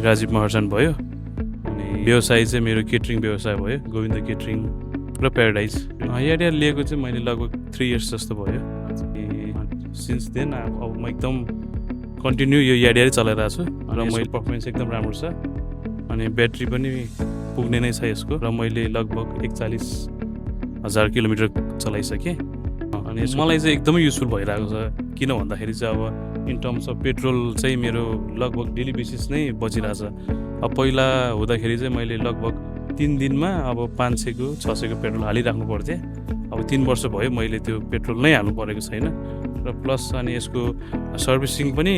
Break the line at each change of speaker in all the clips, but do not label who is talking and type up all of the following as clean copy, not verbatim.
राजीव महर्जन भयो अनि व्यवसाय चाहिँ मेरो केटरिङ व्यवसाय भयो गोविन्द केटरिङ र प्याराडाइज याडिया लिएको चाहिँ मैले लगभग 3 इयर्स जस्तो भयो सिन्स देन अब म एकदम कन्टिन्यू यो याडिया चलाइरहेको छु र मैले पर्फर्मेन्स एकदम राम्रो छ अनि ब्याट्री पनि पुग्ने नै छ यसको र मैले लगभग 41,000 किलोमिटर चलाइसकेँ अनि मलाई चाहिँ एकदमै युजफुल भइरहेको छ किन भन्दाखेरि चाहिँ अब इन टर्म्स अफ पेट्रोल चाहिँ मेरो लगभग डेली बेसिस नै बचिरहेछ अब पहिला हुँदाखेरि चाहिँ मैले लगभग 3 दिनमा अब 500 को 600 को पेट्रोल हालिराख्नु पर्थ्यो अब 3 वर्ष भयो मैले त्यो पेट्रोल नै हाल्नु परेको छैन र प्लस अनि यसको सर्भिसिङ पनि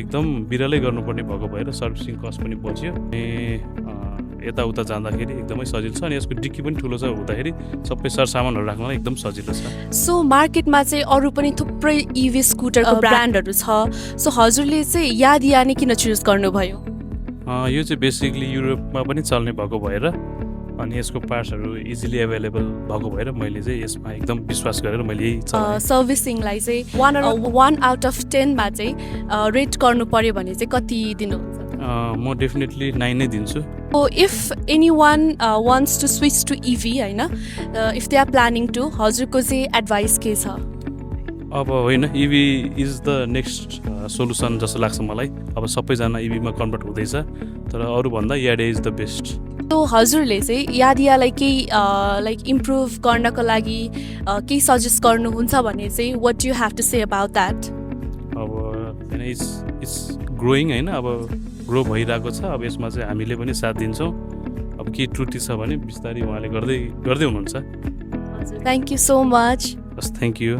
एकदम बिरलै गर्नुपर्ने भएको भएर सर्भिसिङ कस्ट पनि बच्यो यताउता जाँदाखेरि एकदमै सजिलो छ अनि यसको डिक्की पनि ठुलो छ हुँदाखेरि सबै सरसामानहरू राख्न एकदम सजिलो छ
सो मार्केटमा चाहिँ अरू पनि थुप्रै इभी स्कुटरको ब्रान्डहरू छ सो हजुरले चाहिँ याडिया नै किन चुज गर्नुभयो
यो चाहिँ बेसिकली युरोपमा पनि चल्ने भएको भएर अनि यसको पार्ट्सहरू इजिली एभाइलेबल भएको भएर मैले चाहिँ यसमा एकदम विश्वास गरेर मैले यही चलाएँ
सर्भिसिङलाई चाहिँ 1 आउट अफ 10 मा चाहिँ रेट गर्नु पर्यो भने चाहिँ कति दिनुहुन्छ
म डेफिनेटली 9 नै दिन्छु
if anyone wants to switch to EV हैन if they are planning to हजुरको चाहिँ एडभाइस के छ
अब होइन EV is the next solution जस्तो लाग्छ मलाई अब सबैजना इभीमा कन्भर्ट हुँदैछ तर अरूभन्दा याडिया इज द बेस्ट
तो हजुरले चाहिँ याडियालाई केही लाइक इम्प्रुभ गर्नको लागि केही सजेस्ट गर्नुहुन्छ भने चाहिँ what you have to say about that
अब होइन इट्स ग्रोइङ होइन अब ग्रो भइरहेको छ अब यसमा चाहिँ हामीले पनि साथ दिन्छौँ अब के त्रुटि छ भने बिस्तारै उहाँले गर्दै हुनुहुन्छ
थ्याङ्क यू सो मच
हस् थ्याङ्क यू